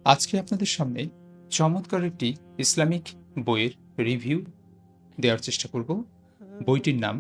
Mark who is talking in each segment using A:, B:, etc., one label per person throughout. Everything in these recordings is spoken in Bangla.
A: আজকে আপনাদের সামনে চমৎকার একটি ইসলামিক বইয়ের রিভিউ দেওয়ার চেষ্টা করব। বইটির নাম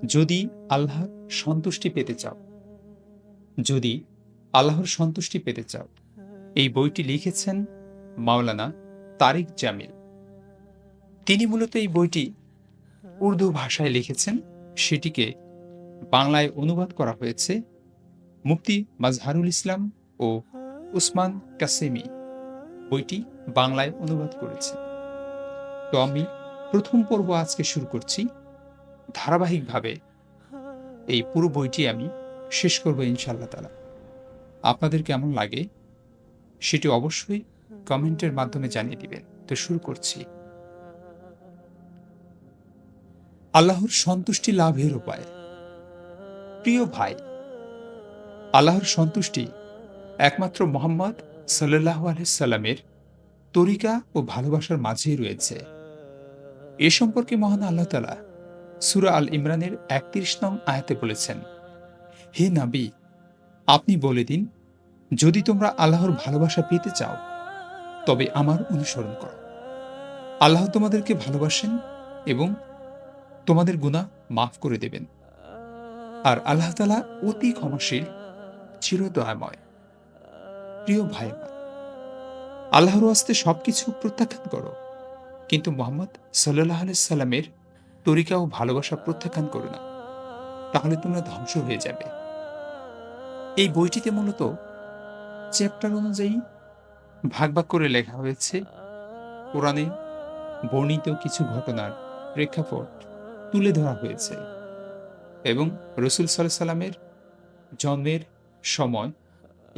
A: যদি আল্লাহর সন্তুষ্টি পেতে চাও। যদি আল্লাহর সন্তুষ্টি পেতে চাও, এই বইটি লিখেছেন মাওলানা তারিক জামিল। তিনি মূলত এই বইটি উর্দু ভাষায় লিখেছেন, সেটিকে বাংলায় অনুবাদ করা হয়েছে। মুফতি মাজহারুল ইসলাম ও উসমান কাসেমি বইটি বাংলায় অনুবাদ করেছে। তো আমি প্রথম পর্ব আজকে শুরু করছি। ধারাবাহিকভাবে এই পুরো বইটি আমি শেষ করব ইনশাআল্লাহ তাআলা। আপনাদের কেমন লাগে সেটি অবশ্যই কমেন্টের মাধ্যমে জানিয়ে দিবেন। তো শুরু করছি। আল্লাহর সন্তুষ্টি লাভের উপায়। প্রিয় ভাই, আল্লাহর সন্তুষ্টি একমাত্র মুহাম্মদ সাল্লাল্লাহু আলাইহি সাল্লামের তরিকা ও ভালোবাসার মাঝেই রয়েছে। এ সম্পর্কে মহান আল্লাহ তাআলা সূরা আল ইমরানের ৩১ নং আয়াতে বলেছেন, হে নবী, আপনি বলে দিন, যদি তোমরা আল্লাহর ভালোবাসা পেতে চাও তবে আমার অনুসরণ করো। আল্লাহ তোমাদেরকে ভালোবাসেন এবং তোমাদের গুনাহ মাফ করে দেবেন। আর আল্লাহ তাআলা অতি ক্ষমাশীল, চিরদয়াময়। প্রিয় ভাই আমার, আল্লাহর ওয়াস্তে সবকিছু প্রত্যাখ্যান করো, কিন্তু মুহাম্মদ সাল্লাল্লাহু আলাইহি সাল্লামের তরিকা ও ভালোবাসা প্রত্যাখ্যান করো না, তাহলে তোমরা ধ্বংস হয়ে যাবে। এই বইটিতে মূলত চ্যাপ্টার অনুযায়ী ভাগ ভাগ করে লেখা হয়েছে। কোরআনে বর্ণিত কিছু ঘটনার প্রেক্ষাপট তুলে ধরা হয়েছে এবং রাসূল সাল্লাল্লাহু আলাইহি সাল্লামের জন্মের সময়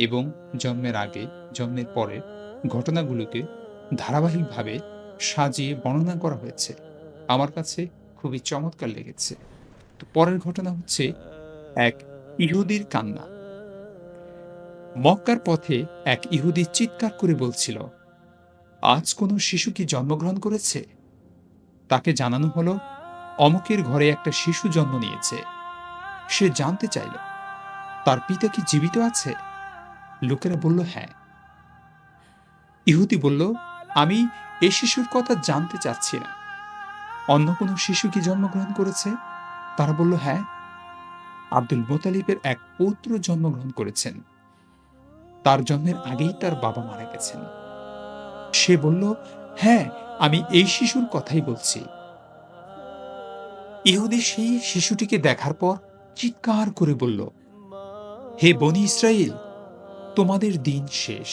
A: এবং জন্মের আগে, জন্মের পরের ঘটনাগুলোকে ধারাবাহিকভাবে সাজিয়ে বর্ণনা করা হয়েছে। আমার কাছে খুবই চমৎকার লেগেছে। তো পরের ঘটনা হচ্ছে এক ইহুদির কান্না। মক্কার পথে এক ইহুদি চিৎকার করে বলছিল, আজ কোনো শিশু কি জন্মগ্রহণ করেছে? তাকে জানানো হলো, অমুকের ঘরে একটা শিশু জন্ম নিয়েছে। সে জানতে চাইল, তার পিতা কি জীবিত আছে? লোকেরা বলল, হ্যাঁ। ইহুদি বলল, আমি এই শিশুর কথা জানতে চাচ্ছি না। অন্য কোনো শিশু কি জন্মগ্রহণ করেছে? তারা বলল, হ্যাঁ, আব্দুল মুতালিবের এক পৌত্র জন্মগ্রহণ করেছেন। তার জন্মের আগেই তার বাবা মারা গেছেন। সে বলল, হ্যাঁ, আমি এই শিশুর কথাই বলছি। ইহুদি সেই শিশুটিকে দেখার পর চিৎকার করে বলল, হে বনী ইসরাইল, তোমাদের দিন শেষ,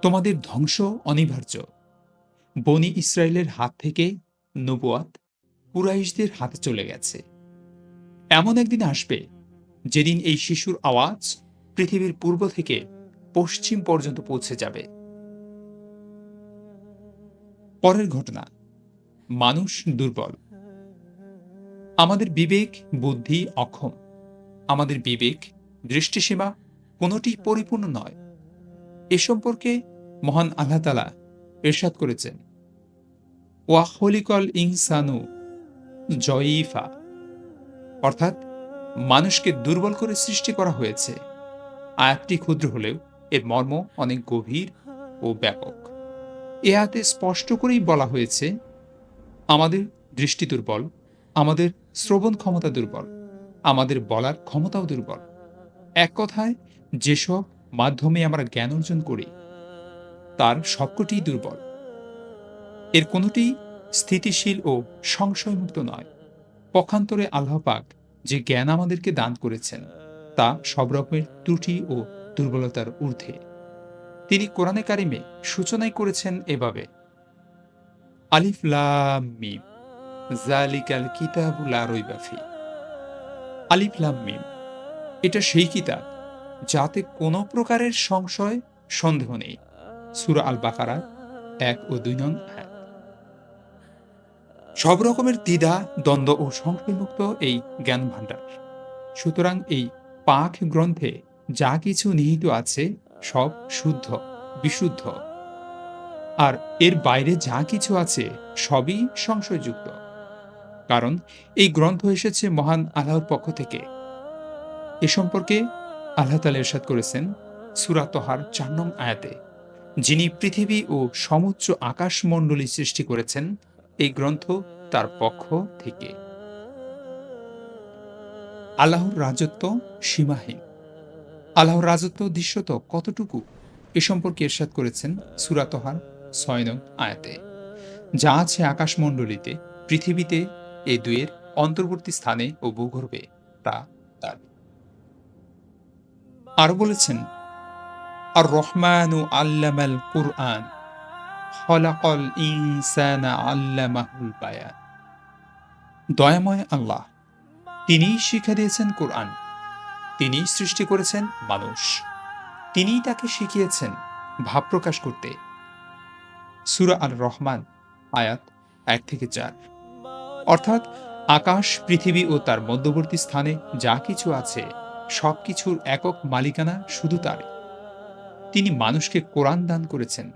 A: তোমাদের ধ্বংস অনিবার্য। বনী ইসরায়েলের হাত থেকে নবুয়াত কুরাইশদের হাতে চলে গেছে। এমন একদিন আসবে যেদিন এই শিশুর আওয়াজ পৃথিবীর পূর্ব থেকে পশ্চিম পর্যন্ত পৌঁছে যাবে। পরের ঘটনা, মানুষ দুর্বল। আমাদের বিবেক বুদ্ধি অক্ষম। আমাদের বিবেক দৃষ্টিসীমা কোনোটি পরিপূর্ণ নয়। এ সম্পর্কে মহান আল্লাহ তাআলা ইরশাদ করেছেন, ওয়া খলিকাল ইনসানু জয়ীফা, অর্থাৎ মানুষকে দুর্বল করে সৃষ্টি করা হয়েছে। আয়াতটি ক্ষুদ্র হলেও এর মর্ম অনেক গভীর ও ব্যাপক। এ আয়াতে স্পষ্ট করেই বলা হয়েছে, আমাদের দৃষ্টি দুর্বল, আমাদের শ্রবণ ক্ষমতা দুর্বল, আমাদের বলার ক্ষমতাও দুর্বল। এক কথায়, যেসব মাধ্যমে আমরা জ্ঞান অর্জন করি তার সবকটিই দুর্বল। এর কোনোটি স্থিতিশীল ও সংশয়মুক্ত নয়। পক্ষান্তরে আল্লাহ পাক যে জ্ঞান আমাদেরকে দান করেছেন তা সব রকমের ত্রুটি ও দুর্বলতার ঊর্ধ্বে। তিনি কোরআনে কারিমে সূচনাই করেছেন এভাবে, আলিফ লাম মিম যালিকাল কিতাবু লা রাইবা ফি। আলিফ লাম মিম, এটা সেই কিতাব যাতে কোনো প্রকারের সংশয় সন্দেহ নেই। সূরা আল বাকারা ১ ও ২ নং আয়াত। সব রকমের দ্বিধা দ্বন্দ্ব ও সংশয়মুক্ত এই জ্ঞান ভাণ্ডার। সুতরাং এই পাক গ্রন্থে যা কিছু নিহিত আছে সব শুদ্ধ, বিশুদ্ধ। আর এর বাইরে যা কিছু আছে সবই সংশয়যুক্ত। কারণ এই গ্রন্থ এসেছে মহান আল্লাহর পক্ষ থেকে। এ সম্পর্কে আল্লাহ তাআলা ইরশাদ করেছেন সূরা তহার ৪ নং আয়াতে, যিনি পৃথিবী ও সমুচ্চ আকাশমণ্ডলী সৃষ্টি করেছেন, এই গ্রন্থ তার পক্ষ থেকে। আল্লাহর রাজত্ব সীমাহীন। আল্লাহর রাজত্ব দৃশ্যত কতটুকু এ সম্পর্কে ইরশাদ করেছেন সূরা তহার ৬ নং আয়াতে। যা আছে আকাশমণ্ডলীতে, পৃথিবীতে, এই দুয়ের অন্তর্বর্তী স্থানে ও ভূগর্ভে, তা তার। আরো বলেছেন, আর রহমানু আল্লামাল কুরআন খলাকাল ইনসানা আল্লামাহুল বায়ান। দয়াময় আল্লাহ, তিনিই শিক্ষা দিয়েছেন কোরআন, তিনিই সৃষ্টি করেছেন মানুষ, তিনিই তাকে শিখিয়েছেন ভাব প্রকাশ করতে। সূরা আর রহমান আয়াত ১-৪। অর্থাৎ আকাশ, পৃথিবী ও তার মধ্যবর্তী স্থানে যা কিছু আছে সবকিছুর একক মালিকানা শুধু তার। তিনি মানুষকে কোরআন দান করেছেন,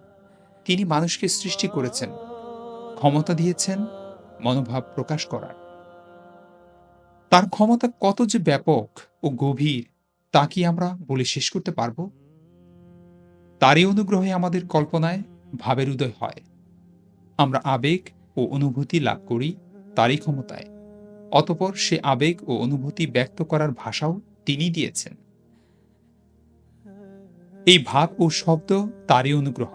A: তিনি মানুষকে সৃষ্টি করেছেন, ক্ষমতা দিয়েছেন মনোভাব প্রকাশ করার। তার ক্ষমতা কত যে ব্যাপক ও গভীর, তা কি আমরা বলে শেষ করতে পারব? তারই অনুগ্রহে আমাদের কল্পনায় ভাবের উদয় হয়, আমরা আবেগ ও অনুভূতি লাভ করি তারই ক্ষমতায়। অতঃপর সে আবেগ ও অনুভূতি ব্যক্ত করার ভাষাও তিনি দিয়েছেন। এই ভাব ও শব্দ তারই অনুগ্রহ।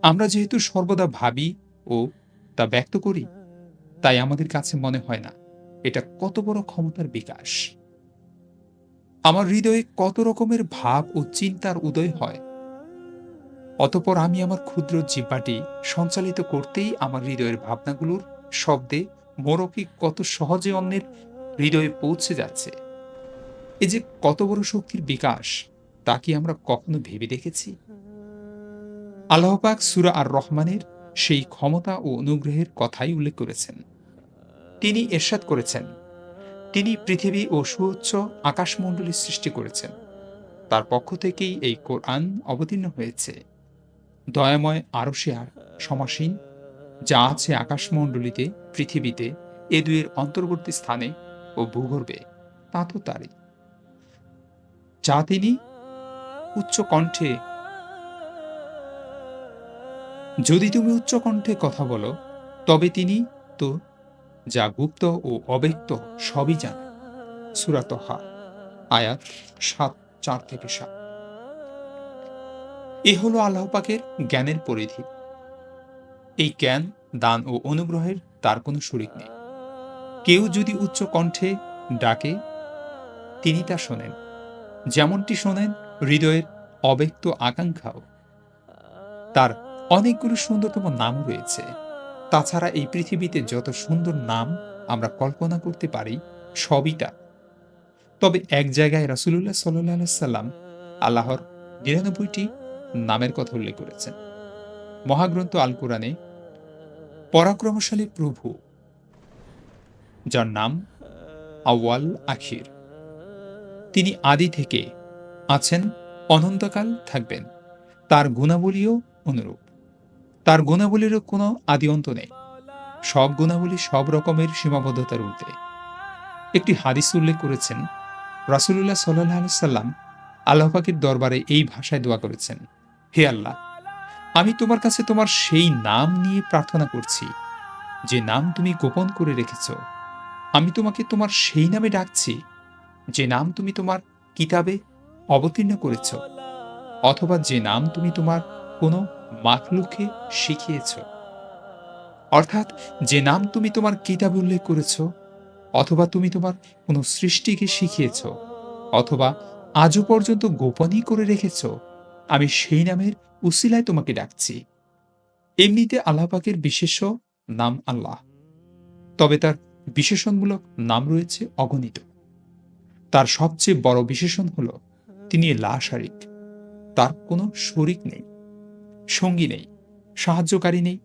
A: আমরা যেহেতু সর্বদা ভাবি ও তা ব্যক্ত করি, তাই আমাদের কাছে মনে হয় না এটা কত বড় ক্ষমতার বিকাশ। আমার হৃদয়ে কত রকমের ভাব ও চিন্তার উদয় হয়, অতঃপর আমি আমার ক্ষুদ্র জিহ্বাটি সঞ্চালিত করতেই আমার হৃদয়ের ভাবনাগুলোর শব্দে মোরপি কত সহজে অন্যের হৃদয়ে পৌঁছে যাচ্ছে। এ যে কত বড় শক্তির বিকাশ, তা কি আমরা কখনো ভেবে দেখেছি? আল্লাহ পাক সূরা আর রহমানের সেই ক্ষমতা ও অনুগ্রহের কথাই উল্লেখ করেছেন। তিনি ইরশাদ করেছেন, তিনি পৃথিবী ও সুউচ্চ আকাশমণ্ডলী সৃষ্টি করেছেন, তার পক্ষ থেকেই এই কোরআন অবতীর্ণ হয়েছে। দয়াময় আরশে আর সমাসীন, যা আছে আকাশমণ্ডলীতে, পৃথিবীতে, এ দুয়ের অন্তর্বর্তী স্থানে ও ভূগর্ভে, তা তো তারই। যা তিনি উচ্চ কণ্ঠে, যদি তুমি উচ্চ কণ্ঠে কথা বলো, তবে তিনি তো যা গুপ্ত ও অব্যক্ত সবই জানেন। সূরা তহা আয়াত ৪-৭। এ হলো আল্লাহ পাকের জ্ঞানের পরিধি। এই জ্ঞান, দান ও অনুগ্রহের তার কোনো শরিক নেই। কেউ যদি উচ্চ কণ্ঠে ডাকে, তিনি তা শোনেন, যেমনটি শোনেন হৃদয়ের অব্যক্ত আকাঙ্ক্ষাও। তার অনেকগুলো সুন্দরতম নাম রয়েছে। তাছাড়া এই পৃথিবীতে যত সুন্দর নাম আমরা কল্পনা করতে পারি, সবই তার। তবে এক জায়গায় রাসূলুল্লাহ সাল্লাল্লাহু আলাইহি সাল্লাম আল্লাহর ৯৯টি নামের কথা উল্লেখ করেছেন। মহাগ্রন্থ আল কোরআনে পরাক্রমশালী প্রভু, যার নাম আউয়াল আখির, তিনি আদি থেকে আছেন, অনন্তকাল থাকবেন, তার গুণাবলীও অনুরূপ। তার গুণাবলীরও কোনো আদি অন্ত নেই। সব গুণাবলী সব রকমের সীমাবদ্ধতার ঊর্ধ্বে। একটি হাদিস উল্লেখ করেছেন, রাসূলুল্লাহ সাল্লাল্লাহু আলাইহি সাল্লাম আল্লাহ পাকের দরবারে এই ভাষায় দোয়া করেছেন, হে আল্লাহ, আমি তোমার কাছে তোমার সেই নাম নিয়ে প্রার্থনা করছি যে নাম তুমি গোপন করে রেখেছ। আমি তোমাকে তোমার সেই নামে ডাকছি যে নাম তুমি তোমার কিতাবে অবতীর্ণ করেছ, অথবা যে নাম তুমি তোমার কোনো মাখলুককে শিখিয়েছ। অর্থাৎ যে নাম তুমি তোমার কিতাবে উল্লেখ করেছ, অথবা তুমি তোমার কোনো সৃষ্টিকে শিখিয়েছ, অথবা আজও পর্যন্ত গোপনই করে রেখেছ, আমি সেই নামের উসিলায় তোমাকে ডাকছি। এমনিতে আল্লাহ পাকের বিশেষ্য নাম আল্লাহ, তবে তার বিশেষণমূলক নাম রয়েছে অগণিত। তার সবচেয়ে বড় বিশেষণ হল তিনি লা শারিক, তার কোনো শরিক নেই, সঙ্গী নেই, সাহায্যকারী নেই,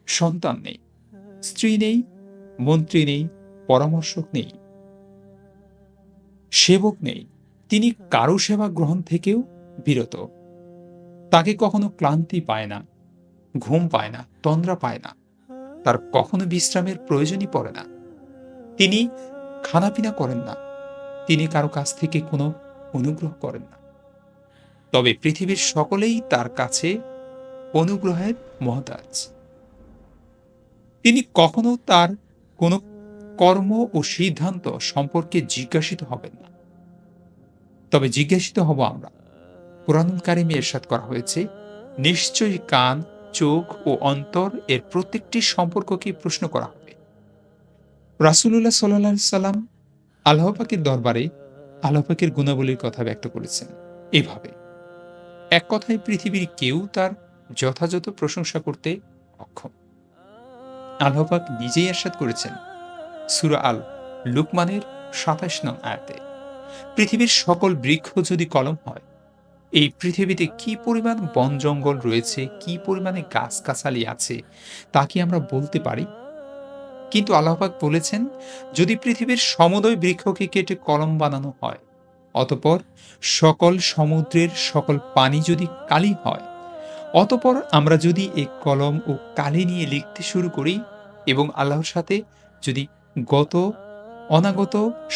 A: সন্তান নেই, স্ত্রী নেই, মন্ত্রী নেই, পরামর্শক নেই, সেবক নেই। তিনি কারো সেবা গ্রহণ থেকেও বিরত। তাকে কখনো ক্লান্তি পায় না, ঘুম পায় না, তন্দ্রা পায় না, তার কখনো বিশ্রামের প্রয়োজনই পড়ে না। তিনি খানাপিনা করেন না, তিনি কারো কাছ থেকে কোনো অনুগ্রহ করেন না। তবে পৃথিবীর সকলেই তার কাছে অনুগ্রহের মহতাজ। তিনি কখনো তার কোনো কর্ম ও সিদ্ধান্ত সম্পর্কে জিজ্ঞাসিত হবেন না, তবে জিজ্ঞাসিত হব আমরা। কুরআনুল কারিমে ইরশাদ করা হয়েছে, নিশ্চয়ই কান, চোখ ও অন্তর এর প্রত্যেকটি সম্পর্ককে প্রশ্ন করা হবে। রাসূলুল্লাহ সাল্লাল্লাহু আলাইহি সাল্লাম আল্লাহ পাকের দরবারে আল্লাহ পাকের গুণাবলীর কথা ব্যক্ত করেছেন এভাবে, এক কথায় পৃথিবীর কেউ তার যথাযথ প্রশংসা করতে অক্ষম। আল্লাহ পাক নিজেই ইরশাদ করেছেন সূরা আল লুকমানের ২৭ নং আয়াতে, পৃথিবীর সকল বৃক্ষ যদি কলম হয়, এই পৃথিবীতে কি পরিমাণ বন জঙ্গল রয়েছে, কি পরিমাণে গাছগাছালি আছে তা কি আমরা বলতে পারি? কিন্তু আল্লাহ পাক বলেছেন, যদি পৃথিবীর সমুদয় বৃক্ষকে কেটে কলম বানানো হয়, অতঃপর সকল সমুদ্রের সকল পানি যদি কালি হয়, অতঃপর আমরা যদি এই কলম ও কালি নিয়ে লিখতে শুরু করি এবং আল্লাহর সাথে যদি গত অনাগত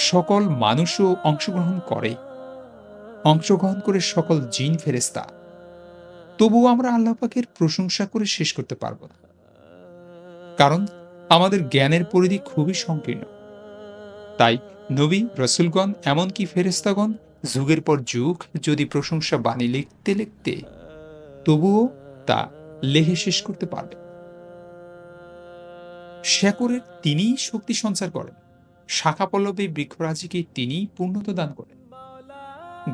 A: সকল মানুষও অংশগ্রহণ করে সকল জিন ফেরেশতা, তবুও আমরা আল্লাহ পাকের প্রশংসা করে শেষ করতে পারব না। কারণ আমাদের জ্ঞানের পরিধি খুবই সংকীর্ণ। তাই নবী, রাসূলগণ, এমনকি ফেরেশতাগণ যুগের পর যুগ যদি প্রশংসা বাণী লিখতে লিখতে তবুও তা লেখে শেষ করতে পারবে। শেকড়ের তিনিই শক্তি সঞ্চার করেন, শাখা পল্লবে বৃক্ষরাজিকে তিনিই পূর্ণতা দান করেন।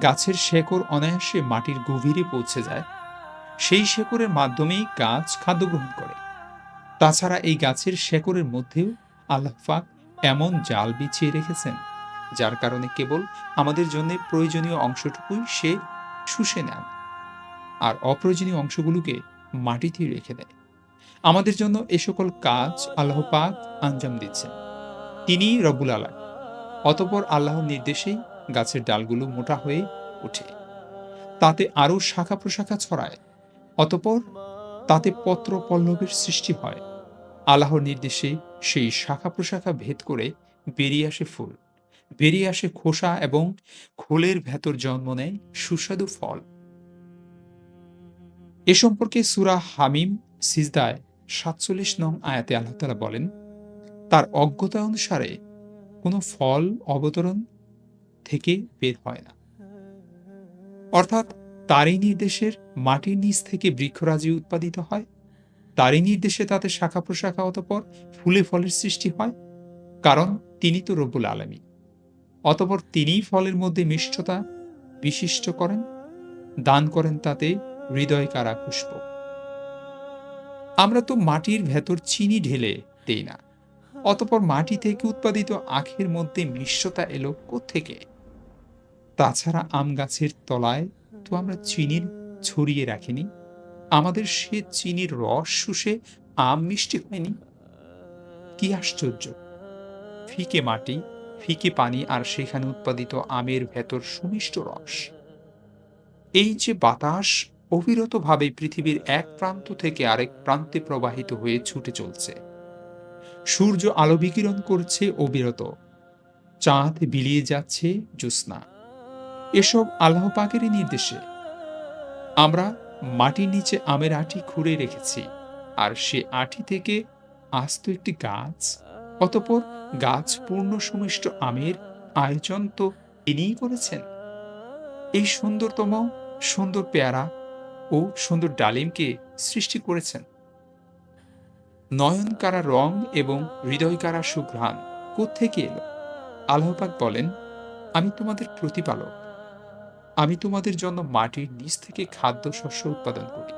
A: গাছের শেকড় অনায়াসে মাটির গভীরে পৌঁছে যায়, সেই শেকড়ের মাধ্যমেই গাছ খাদ্য গ্রহণ করে। তাছাড়া এই গাছের শেকড়ের মধ্যেও আল্লাহ পাক এমন জাল বিছিয়ে রেখেছেন, যার কারণে কেবল আমাদের জন্য প্রয়োজনীয় অংশটুকুই সে শুষে নেন, আর অপ্রয়োজনীয় অংশগুলোকে মাটিতে রেখে দেয়। আমাদের জন্য এ সকল কাজ আল্লাহ পাক আঞ্জাম দিচ্ছেন, তিনিই রব্বুল আলামিন। অতঃপর আল্লাহর নির্দেশেই গাছের ডালগুলো মোটা হয়ে ওঠে, তাতে আরও শাখা প্রশাখা ছড়ায়, অতঃপর তাতে পত্র পল্লবের সৃষ্টি হয়। আল্লাহর নির্দেশে সেই শাখা প্রশাখা ভেদ করে বেরিয়ে আসে ফুল, বেরিয়ে আসে খোসা, এবং খোলের ভেতর জন্ম নেয় সুস্বাদু ফল। এ সম্পর্কে সূরা হামিম সিজদায় ৪৭ নং আয়াতে আল্লাহ তাআলা বলেন, তার অজ্ঞতা অনুসারে কোনো ফল অবতরণ থেকে বের হয় না। অর্থাৎ তারই নির্দেশের মাটির নিচ থেকে বৃক্ষরাজি উৎপাদিত হয়, তারই নির্দেশে তাতে শাখা প্রশাখা, অতঃপর ফুলে ফলের সৃষ্টি হয়। কারণ তিনি তো রব্বুল আলামিন। অতঃপর তিনিই ফলের মধ্যে মিষ্টতা বিশিষ্ট করেন, দান করেন তাতে হৃদয় কারা পুষ্প। আমরা তো মাটির ভেতর চিনি ঢেলে দেই না, অতঃপর মাটি থেকে উৎপাদিত আখের মধ্যে মিষ্টতা এলো কোত্থেকে? তাছাড়া আম গাছের তলায় তো আমরা চিনির ছড়িয়ে রাখিনি, আমাদের সে চিনির রস শুষে আম মিষ্টি হয়নি। কি আশ্চর্য! ফিকে মাটি, ফিকে পানি, আর সেখানে উৎপাদিত আমের ভেতর সুমিষ্ট রস। এই যে বাতাস অবিরতভাবে পৃথিবীর এক প্রান্ত থেকে আরেক প্রান্তে প্রবাহিত হয়ে ছুটে চলছে, সূর্য আলো বিকিরণ করছে অবিরত, চাঁদ বিলিয়ে যাচ্ছে জ্যোৎস্না, এসব আল্লাহ পাকেরই নির্দেশে। আমরা মাটির নিচে আমের আঁটি খুঁড়ে রেখেছি, আর সে আঁটি থেকে আস্ত একটি গাছ, অতঃপর গাছ পূর্ণ সুমিষ্ট আমের আয়োজন তো তিনিই করেছেন। এই সুন্দর পেয়ারা ও সুন্দর ডালিমকে সৃষ্টি করেছেন। নয়ন কারা রং এবং হৃদয় কারা সুঘ্রাণ কোত্থেকে এলো? আল্লাহ পাক বলেন, আমি তোমাদের প্রতিপালক, আমি তোমাদের জন্য মাটির নিচ থেকে খাদ্য শস্য উৎপাদন করি,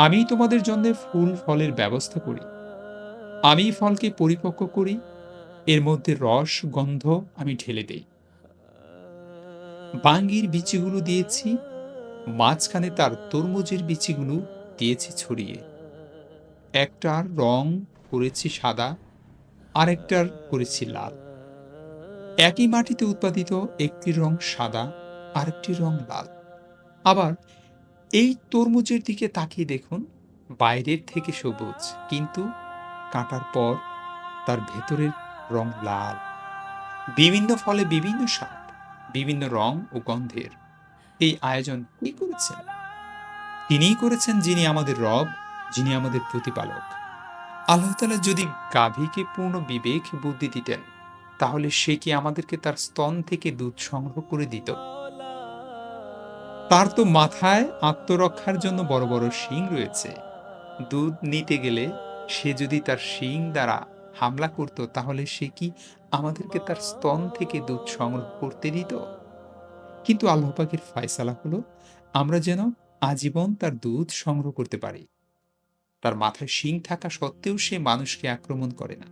A: আমি তোমাদের জন্য ফুল ফলের ব্যবস্থা করি, আমি ফলকে পরিপক্ব করি, এর মধ্যে রস গন্ধ আমি ঢেলে দেই। বাঙ্গির বিচিগুলো দিয়েছি, মাঝখানে তার তরমুজের বিচিগুলো দিয়েছি ছড়িয়ে। একটার রং করেছি সাদা, আরেকটার করেছি লাল। একই মাটিতে উৎপাদিত একটির রং সাদা, আরেকটির রং লাল। আবার এই তরমুজের দিকে তাকিয়ে দেখুন, বাইরের থেকে সবুজ, কিন্তু কাটার পর তার ভেতরের রং লাল। বিভিন্ন ফলে বিভিন্ন স্বাদ, বিভিন্ন রং ও গন্ধের। এই আয়োজন কি করেছেন? তিনিই করেছেন যিনি আমাদের রব, যিনি আমাদের প্রতিপালক। আল্লাহ তাআলা যদি গাভীকে পূর্ণ বিবেক বুদ্ধি দিতেন, তাহলে সে কি আমাদেরকে তার স্তন থেকে দুধ সংগ্রহ করে দিত? তার তো মাথায় আত্মরক্ষার জন্য বড় বড় শিং রয়েছে। দুধ নিতে গেলে সে যদি তার শিং দ্বারা হামলা করত, তাহলে সে কি আমাদেরকে তার স্তন থেকে দুধ সংগ্রহ করতে দিত? কিন্তু আল্লাহ পাকের ফয়সালা হলো আমরা যেন আজীবন তার দুধ সংগ্রহ করতে পারি। তার মাথায় শিং থাকা সত্ত্বেও সে মানুষকে আক্রমণ করে না।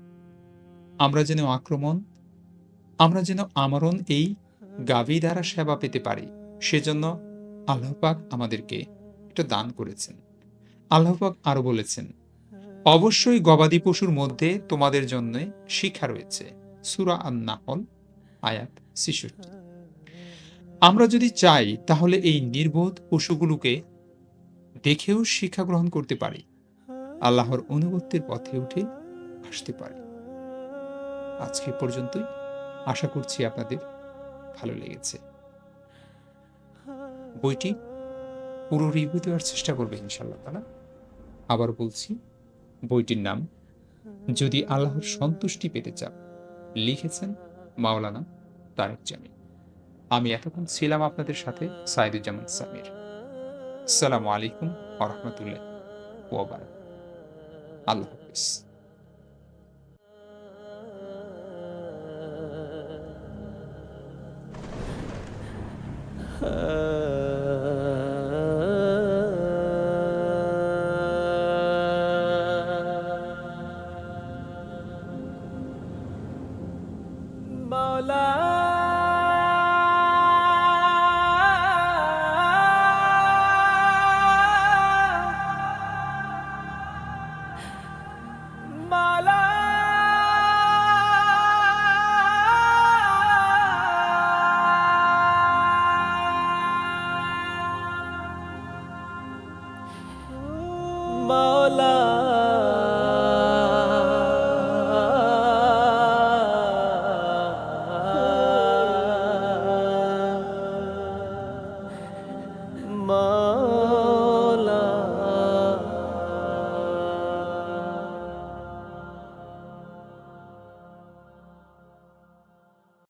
A: আমরা যেন আমরণ এই গাভী দ্বারা সেবা পেতে পারি, সেজন্য আল্লাহ পাক আমাদেরকে এটা দান করেছেন। আল্লাহ পাক আরো বলেছেন, অবশ্যই গবাদি পশুর মধ্যে তোমাদের জন্য শিক্ষা রয়েছে। সূরা আন-নাহল আয়াত ৬৬। আমরা যদি চাই তাহলে এই নির্বোধ পশুগুলোকে দেখেও শিক্ষা গ্রহণ করতে পারি, আল্লাহর অনুগত্যের পথে উঠে আসতে পারি। আজকে এ পর্যন্তই। আশা করছি আপনাদের ভালো লেগেছে। বইটি পুরো রিভিউ দেওয়ার চেষ্টা করবে ইনশাআল্লাহ তাআলা। আবার বলছি, বইটির নাম যদি আল্লাহর সন্তুষ্টি পেতে চাও, লিখেছেন মাওলানা তারেক জামিল। আমি এতক্ষণ ছিলাম আপনাদের সাথে সাইদুজ্জামান সামির। আসসালামু আলাইকুম ওয়া রাহমাতুল্লাহি ওয়া বারাকাতুহু। আল্লাহ হাফেজ।
B: মৌলা মাওলা মাওলা মা